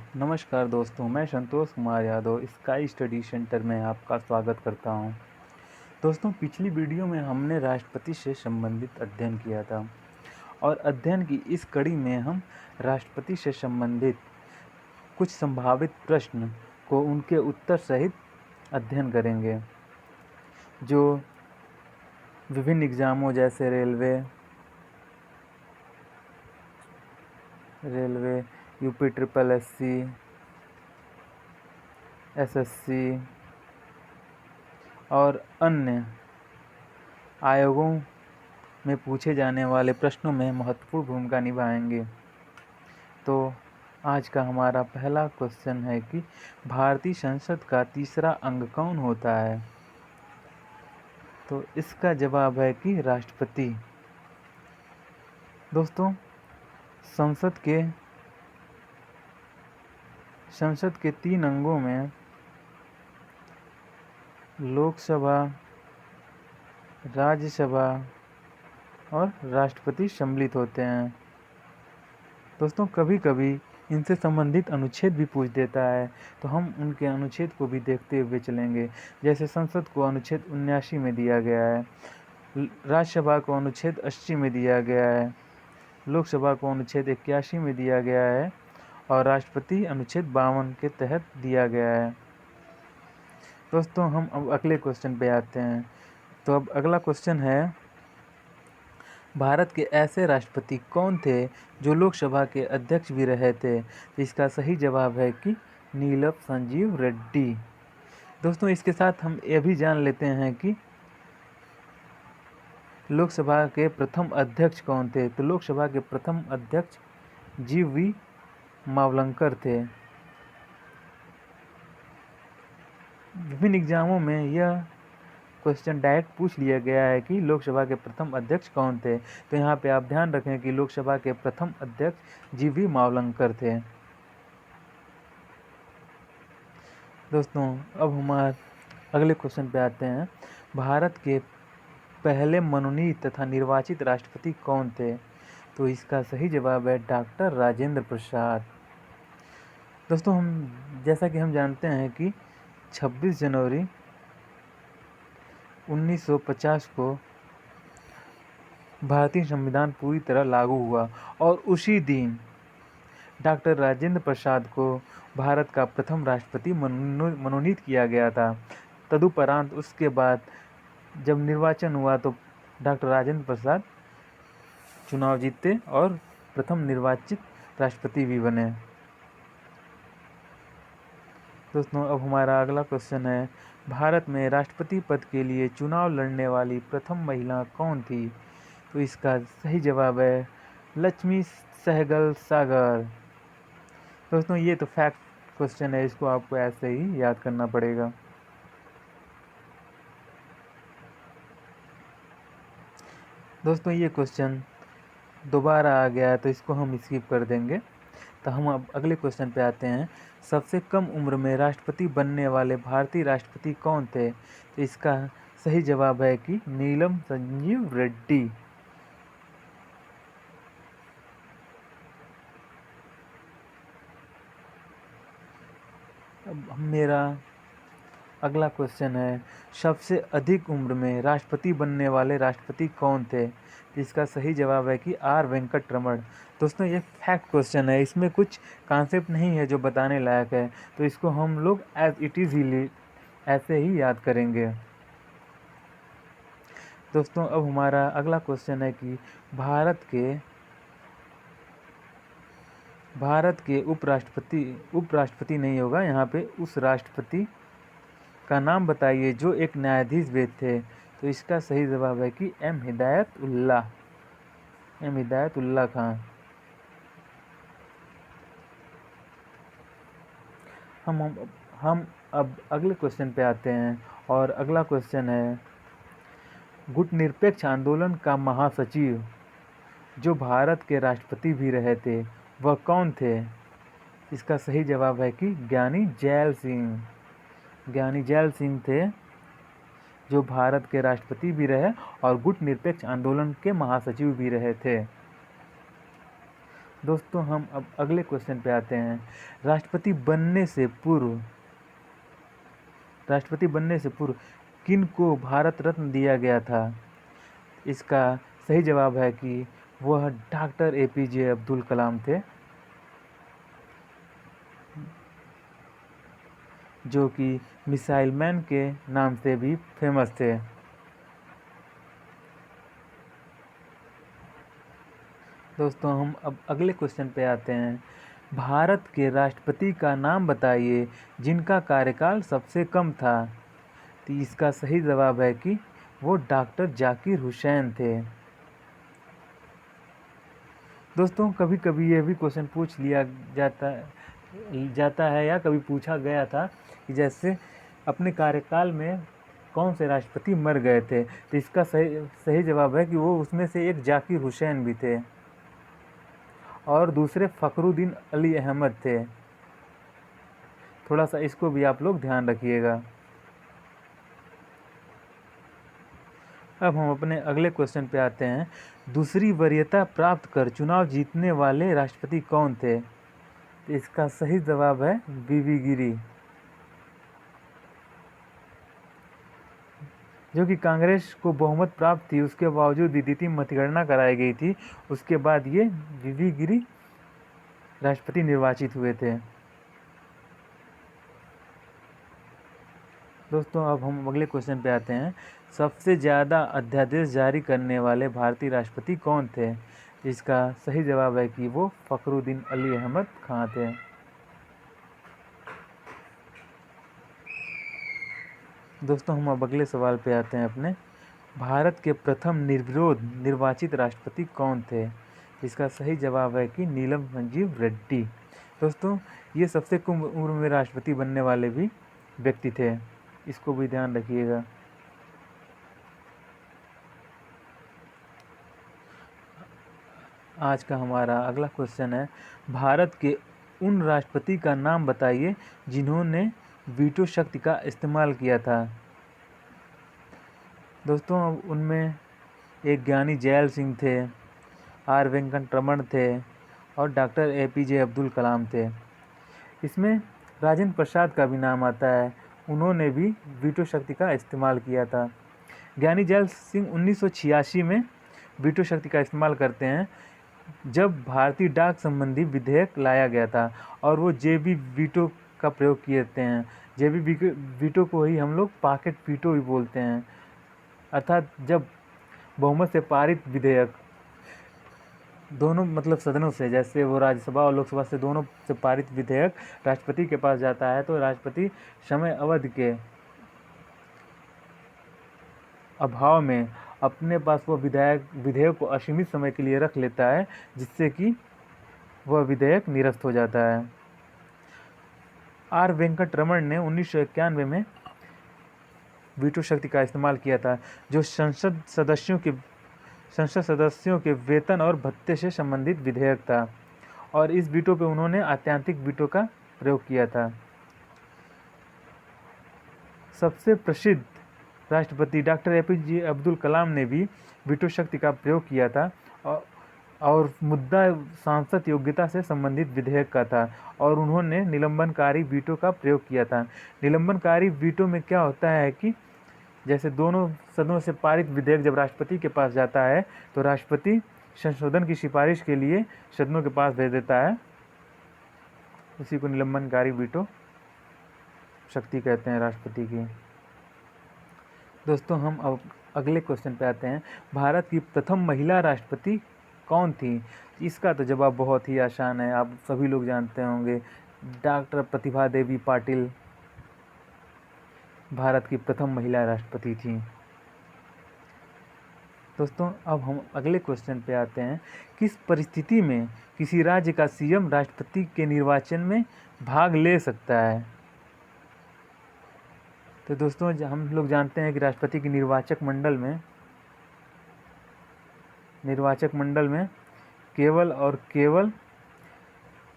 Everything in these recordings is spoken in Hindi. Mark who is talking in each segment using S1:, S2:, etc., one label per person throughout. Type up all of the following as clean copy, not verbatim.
S1: नमस्कार दोस्तों, मैं Santosh Kumar Yadav Sky Study Centre में आपका स्वागत करता हूं। दोस्तों, पिछली वीडियो में हमने राष्ट्रपति से संबंधित अध्ययन किया था और अध्ययन की इस कड़ी में हम राष्ट्रपति से संबंधित कुछ संभावित प्रश्न को उनके उत्तर सहित अध्ययन करेंगे, जो विभिन्न एग्जामों जैसे railway, UP triple SC, SSC और अन्य आयोगों में पूछे जाने वाले प्रश्नों में महत्वपूर्ण भूमिका निभाएंगे। तो आज का हमारा पहला क्वेश्चन है कि भारतीय संसद का तीसरा अंग कौन होता है? तो इसका जवाब है कि राष्ट्रपति। दोस्तों, संसद के 3 अंगों में लोकसभा, राज्यसभा और राष्ट्रपति सम्मिलित होते हैं। दोस्तों, कभी कभी इनसे संबंधित अनुच्छेद भी पूछ देता है, तो हम उनके अनुच्छेद को भी देखते हुए चलेंगे। जैसे संसद को अनुच्छेद 79 में दिया गया है, राज्यसभा को अनुच्छेद 80 में दिया गया है, लोकसभा को अनुच्छेद 81 में दिया गया है और राष्ट्रपति अनुच्छेद 52 के तहत दिया गया है। दोस्तों, हम अब अगले क्वेश्चन पे आते हैं। तो अब अगला क्वेश्चन है, भारत के ऐसे राष्ट्रपति कौन थे जो लोकसभा के अध्यक्ष भी रहे थे? तो इसका सही जवाब है कि नीलम संजीव रेड्डी। दोस्तों, इसके साथ हम ये भी जान लेते हैं कि लोकसभा के प्रथम अध्यक्ष कौन थे। तो लोकसभा के प्रथम अध्यक्ष जी.वी. मावलंकर थे। विभिन्न एग्जामों में यह क्वेश्चन डायरेक्ट पूछ लिया गया है कि लोकसभा के प्रथम अध्यक्ष कौन थे। तो यहाँ पे आप ध्यान रखें कि लोकसभा के प्रथम अध्यक्ष जी.वी. मावलंकर थे। दोस्तों, अब हमारे अगले क्वेश्चन पे आते हैं। भारत के पहले मनोनीत तथा निर्वाचित राष्ट्रपति कौन थे? तो इसका सही जवाब है डॉक्टर राजेंद्र प्रसाद। दोस्तों, जैसा कि हम जानते हैं कि 26 जनवरी 1950 को भारतीय संविधान पूरी तरह लागू हुआ और उसी दिन डॉक्टर राजेंद्र प्रसाद को भारत का प्रथम राष्ट्रपति मनोनीत किया गया था। तदुपरांत उसके बाद जब निर्वाचन हुआ तो डॉक्टर राजेंद्र प्रसाद चुनाव जीते और प्रथम निर्वाचित राष्ट्रपति भी बने। दोस्तों, अब हमारा अगला क्वेश्चन है, भारत में राष्ट्रपति पद के लिए चुनाव लड़ने वाली प्रथम महिला कौन थी? तो इसका सही जवाब है लक्ष्मी सहगल सागर। दोस्तों, ये तो फैक्ट क्वेश्चन है, इसको आपको ऐसे ही याद करना पड़ेगा। दोस्तों, ये क्वेश्चन दोबारा आ गया है तो इसको हम स्किप कर देंगे। तो हम अब अगले क्वेश्चन पे आते हैं। सबसे कम उम्र में राष्ट्रपति बनने वाले भारतीय राष्ट्रपति कौन थे? तो इसका सही जवाब है कि नीलम संजीव रेड्डी। अब मेरा अगला क्वेश्चन है, सबसे अधिक उम्र में राष्ट्रपति बनने वाले राष्ट्रपति कौन थे? इसका सही जवाब है कि आर वेंकट रमन। दोस्तों, ये फैक्ट क्वेश्चन है, इसमें कुछ कॉन्सेप्ट नहीं है जो बताने लायक है, तो इसको हम लोग एज इट इज़ ही ऐसे ही याद करेंगे। दोस्तों, अब हमारा अगला क्वेश्चन है कि भारत के उपराष्ट्रपति नहीं होगा यहाँ पे, उस राष्ट्रपति का नाम बताइए जो एक न्यायाधीश भी थे। तो इसका सही जवाब है कि एम हिदायतुल्लाह खान। हम अब अगले क्वेश्चन पे आते हैं और अगला क्वेश्चन है, गुटनिरपेक्ष आंदोलन का महासचिव जो भारत के राष्ट्रपति भी रहे थे वह कौन थे? इसका सही जवाब है कि ज्ञानी जैल सिंह थे, जो भारत के राष्ट्रपति भी रहे और गुटनिरपेक्ष आंदोलन के महासचिव भी रहे थे। दोस्तों हम अब अगले क्वेश्चन पे आते हैं। राष्ट्रपति बनने से पूर्व किन को भारत रत्न दिया गया था? इसका सही जवाब है कि वह डॉक्टर एपीजे अब्दुल कलाम थे, जो कि मिसाइल मैन के नाम से भी फेमस थे। दोस्तों हम अब अगले क्वेश्चन पे आते हैं। भारत के राष्ट्रपति का नाम बताइए जिनका कार्यकाल सबसे कम था। तो इसका सही जवाब है कि वो डॉक्टर जाकिर हुसैन थे। दोस्तों कभी कभी ये भी क्वेश्चन पूछ लिया जाता है या कभी पूछा गया था कि जैसे अपने कार्यकाल में कौन से राष्ट्रपति मर गए थे। तो इसका सही जवाब है कि वो उसमें से एक जाकिर हुसैन भी थे और दूसरे फखरुद्दीन अली अहमद थे। थोड़ा सा इसको भी आप लोग ध्यान रखिएगा। अब हम अपने अगले क्वेश्चन पे आते हैं। दूसरी वरीयता प्राप्त कर चुनाव जीतने वाले राष्ट्रपति कौन थे? तो इसका सही जवाब है वीवी गिरी, जो कि कांग्रेस को बहुमत प्राप्त थी, उसके बावजूद भी द्वितीय मतगणना कराई गई थी। उसके बाद ये वीवी गिरी राष्ट्रपति निर्वाचित हुए थे। दोस्तों अब हम अगले क्वेश्चन पे आते हैं। सबसे ज़्यादा अध्यादेश जारी करने वाले भारतीय राष्ट्रपति कौन थे? इसका सही जवाब है कि वो फखरुद्दीन अली अहमद खां थे। दोस्तों हम अब अगले सवाल पे आते हैं अपने। भारत के प्रथम निर्विरोध निर्वाचित राष्ट्रपति कौन थे? इसका सही जवाब है कि नीलम संजीव रेड्डी। दोस्तों ये सबसे कम उम्र में राष्ट्रपति बनने वाले भी व्यक्ति थे, इसको भी ध्यान रखिएगा। आज का हमारा अगला क्वेश्चन है। भारत के उन राष्ट्रपति का नाम बताइए जिन्होंने वीटो शक्ति का इस्तेमाल किया था। दोस्तों उनमें एक ज्ञानी जैल सिंह थे, आर वेंकट रमन थे और डॉक्टर एपीजे अब्दुल कलाम थे। इसमें राजेंद्र प्रसाद का भी नाम आता है, उन्होंने भी वीटो शक्ति का इस्तेमाल किया था। ज्ञानी जैल सिंह 1986 में वीटो शक्ति का इस्तेमाल करते हैं जब भारतीय डाक संबंधी विधेयक लाया गया था और वो जेबी वीटो का प्रयोग किए हैं। जेबी वीटो को ही हम लोग पॉकेट वीटो भी बोलते हैं, अर्थात जब बहुमत से पारित विधेयक दोनों मतलब सदनों से, जैसे वो राज्यसभा और लोकसभा से दोनों से पारित विधेयक राष्ट्रपति के पास जाता है तो राष्ट्रपति समय अवधि के अभाव में अपने पास वो विधेयक को असीमित समय के लिए रख लेता है, जिससे कि वह विधेयक निरस्त हो जाता है। आर वेंकट रमन ने 1991 में वीटो शक्ति का इस्तेमाल किया था, जो संसद सदस्यों के वेतन और भत्ते से संबंधित विधेयक था और इस वीटो पे उन्होंने आत्यांतिक वीटो का प्रयोग किया था। सबसे प्रसिद्ध राष्ट्रपति डॉक्टर एपीजे अब्दुल कलाम ने भी वीटो शक्ति का प्रयोग किया था और मुद्दा सांसद योग्यता से संबंधित विधेयक का था और उन्होंने निलंबनकारी वीटो का प्रयोग किया था। निलंबनकारी वीटो में क्या होता है कि जैसे दोनों सदनों से पारित विधेयक जब राष्ट्रपति के पास जाता है तो राष्ट्रपति संशोधन की सिफारिश के लिए सदनों के पास भेज देता है, इसी को निलंबनकारी वीटो शक्ति कहते हैं राष्ट्रपति की। दोस्तों हम अब अगले क्वेश्चन पे आते हैं। भारत की प्रथम महिला राष्ट्रपति कौन थी? इसका तो जवाब बहुत ही आसान है, आप सभी लोग जानते होंगे, डॉक्टर प्रतिभा देवी पाटिल भारत की प्रथम महिला राष्ट्रपति थी। दोस्तों अब हम अगले क्वेश्चन पे आते हैं। किस परिस्थिति में किसी राज्य का सीएम राष्ट्रपति के निर्वाचन में भाग ले सकता है? तो दोस्तों हम लोग जानते हैं कि राष्ट्रपति की निर्वाचक मंडल में केवल और केवल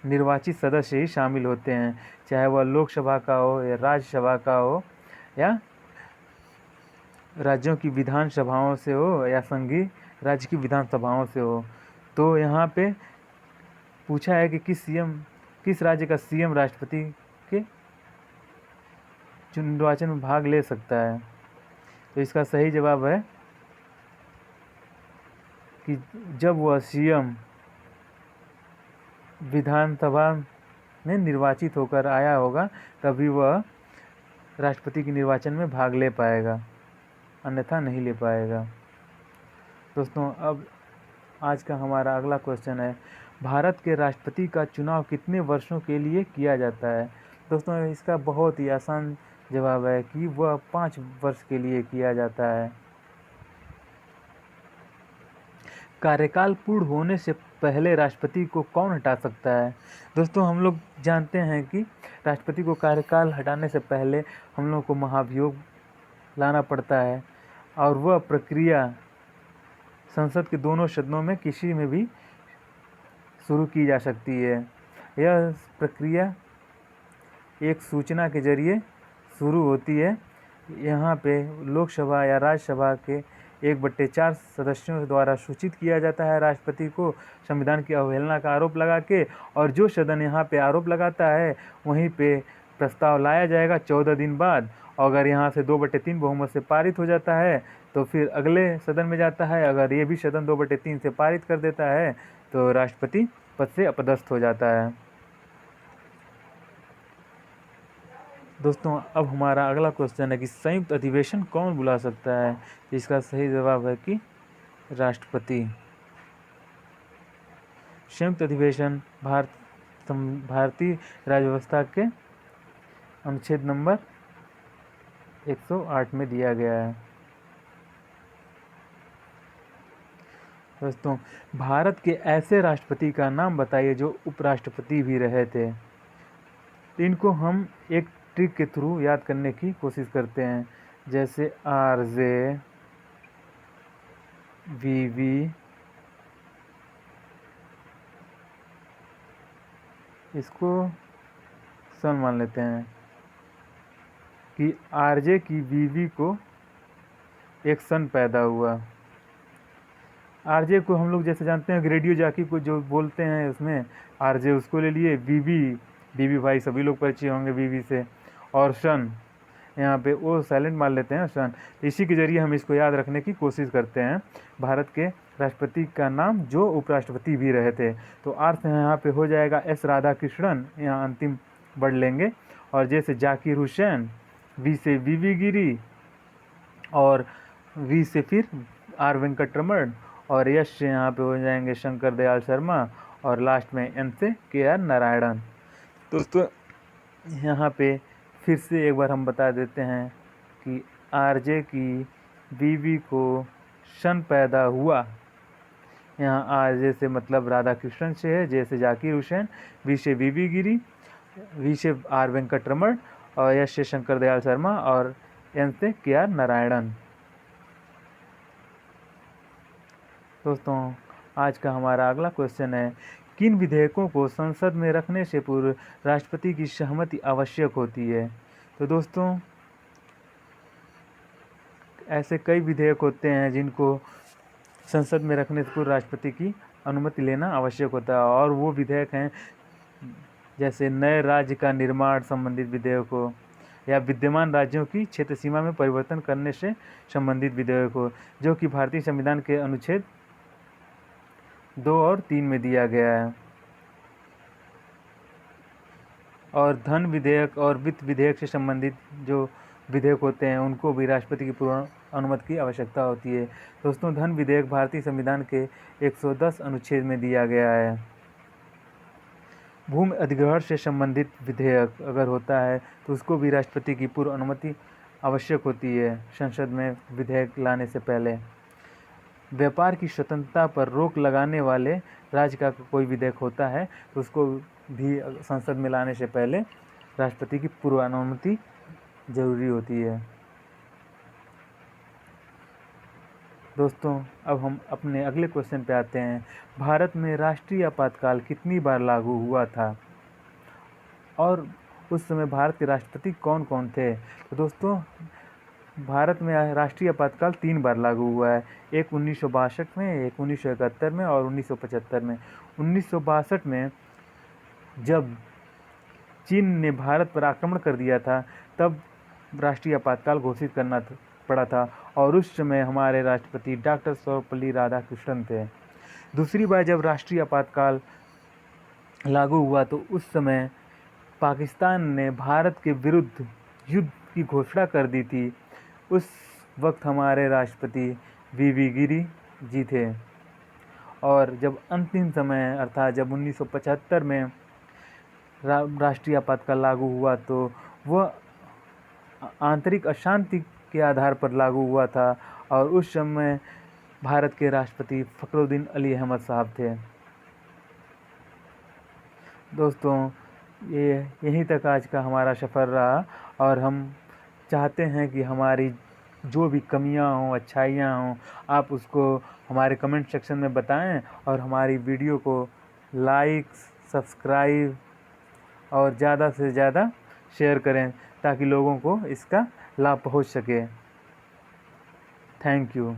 S1: निर्वाचित सदस्य ही शामिल होते हैं, चाहे वह लोकसभा का हो या राज्यसभा का हो या राज्यों की विधानसभाओं से हो या संघीय राज्य की विधानसभाओं से हो। तो यहाँ पे पूछा है कि किस राज्य का सीएम राष्ट्रपति के निर्वाचन में भाग ले सकता है। तो इसका सही जवाब है कि जब वह सीएम विधानसभा में निर्वाचित होकर आया होगा तभी वह राष्ट्रपति के निर्वाचन में भाग ले पाएगा, अन्यथा नहीं ले पाएगा। दोस्तों, अब आज का हमारा अगला क्वेश्चन है, भारत के राष्ट्रपति का चुनाव कितने वर्षों के लिए किया जाता है। दोस्तों, इसका बहुत ही आसान जवाब है कि वह 5 वर्ष के लिए किया जाता है। कार्यकाल पूर्ण होने से पहले राष्ट्रपति को कौन हटा सकता है। दोस्तों, हम लोग जानते हैं कि राष्ट्रपति को कार्यकाल हटाने से पहले हम लोग को महाभियोग लाना पड़ता है और वह प्रक्रिया संसद के दोनों सदनों में किसी में भी शुरू की जा सकती है। यह प्रक्रिया एक सूचना के जरिए शुरू होती है। यहाँ पे लोकसभा या राज्यसभा के 1/4 सदस्यों द्वारा सूचित किया जाता है राष्ट्रपति को संविधान की अवहेलना का आरोप लगा के, और जो सदन यहाँ पे आरोप लगाता है वहीं पे प्रस्ताव लाया जाएगा 14 दिन बाद। अगर यहाँ से 2/3 बहुमत से पारित हो जाता है तो फिर अगले सदन में जाता है। अगर ये भी सदन 2/3 से पारित कर देता है तो राष्ट्रपति पद से अपदस्थ हो जाता है। दोस्तों, अब हमारा अगला क्वेश्चन है कि संयुक्त अधिवेशन कौन बुला सकता है। इसका सही जवाब है कि राष्ट्रपति। संयुक्त अधिवेशन भारतीय राज्य व्यवस्था के अनुच्छेद नंबर 108 में दिया गया है। दोस्तों, भारत के ऐसे राष्ट्रपति का नाम बताइए जो उपराष्ट्रपति भी रहे थे। इनको हम एक ट्रिक के थ्रू याद करने की कोशिश करते हैं, जैसे RJ, VV, इसको सन मान लेते हैं कि RJ की VV को एक सन पैदा हुआ। RJ को हम लोग जैसे जानते हैं रेडियो जॉकी को जो बोलते हैं उसमें RJ उसको ले लिए। VV भाई सभी लोग परिचय होंगे VV से। और सन यहाँ पे वो साइलेंट मान लेते हैं सन। इसी के जरिए हम इसको याद रखने की कोशिश करते हैं भारत के राष्ट्रपति का नाम जो उपराष्ट्रपति भी रहे थे। तो अर्थ यहाँ पे हो जाएगा S राधाकृष्णन, यहाँ अंतिम बढ़ लेंगे। और जैसे जाकिर हुसैन, V से VV गिरी, और V से फिर R वेंकटरमण, और यश से यहाँ पे हो जाएंगे शंकर दयाल शर्मा, और लास्ट में N से KR नारायणन। दोस्तों, यहाँ पे फिर से एक बार हम बता देते हैं कि RJ की VV को सन पैदा हुआ। यहाँ RJ से मतलब राधा कृष्णन से है, जैसे जाकिर हुसैन, V से VV गिरी, V से R वेंकटरमण, और यश से शंकर दयाल शर्मा, और N से KR नारायणन। दोस्तों, आज का हमारा अगला क्वेश्चन है, किन विधेयकों को संसद में रखने से पूर्व राष्ट्रपति की सहमति आवश्यक होती है। तो दोस्तों, ऐसे कई विधेयक होते हैं जिनको संसद में रखने से पूर्व राष्ट्रपति की अनुमति लेना आवश्यक होता है, और वो विधेयक हैं जैसे नए राज्य का निर्माण संबंधित विधेयक हो, या विद्यमान राज्यों की क्षेत्र सीमा में परिवर्तन करने से संबंधित विधेयक हो, जो कि भारतीय संविधान के अनुच्छेद 2 और 3 में दिया गया है। और धन विधेयक और वित्त विधेयक से संबंधित जो विधेयक होते हैं उनको भी राष्ट्रपति की पूर्ण अनुमति की आवश्यकता होती है। दोस्तों, धन विधेयक भारतीय संविधान के 110 अनुच्छेद में दिया गया है। भूमि अधिग्रहण से संबंधित विधेयक अगर होता है तो उसको भी राष्ट्रपति की पूर्व अनुमति आवश्यक होती है संसद में विधेयक लाने से पहले। व्यापार की स्वतंत्रता पर रोक लगाने वाले राज्य का कोई विधेयक होता है तो उसको भी संसद में लाने से पहले राष्ट्रपति की पूर्व अनुमति जरूरी होती है। दोस्तों, अब हम अपने अगले क्वेश्चन पे आते हैं। भारत में राष्ट्रीय आपातकाल कितनी बार लागू हुआ था और उस समय भारत के राष्ट्रपति कौन कौन थे। तो दोस्तों, भारत में राष्ट्रीय आपातकाल 3 बार लागू हुआ है, एक 1962 में, एक 1971 में और 1975 में। 1962 में जब चीन ने भारत पर आक्रमण कर दिया था, तब राष्ट्रीय आपातकाल घोषित करना पड़ा था, और उस समय हमारे राष्ट्रपति डॉक्टर सर्वपल्ली राधाकृष्णन थे। दूसरी बार जब राष्ट्रीय आपातकाल लागू हुआ तो उस समय पाकिस्तान ने भारत के विरुद्ध युद्ध की घोषणा कर दी थी। उस वक्त हमारे राष्ट्रपति वी गिरी जी थे, और जब अंतिम समय अर्थात जब 1975 में राष्ट्रीय आपातकाल लागू हुआ तो वह आंतरिक अशांति के आधार पर लागू हुआ था, और उस समय भारत के राष्ट्रपति फखरुद्दीन अली अहमद साहब थे। दोस्तों, यहीं तक आज का हमारा सफ़र रहा, और हम चाहते हैं कि हमारी जो भी कमियां हों, अच्छाइयां हों, आप उसको हमारे कमेंट सेक्शन में बताएं, और हमारी वीडियो को लाइक, सब्सक्राइब और ज़्यादा से ज़्यादा शेयर करें, ताकि लोगों को इसका लाभ पहुंच सके। Thank you.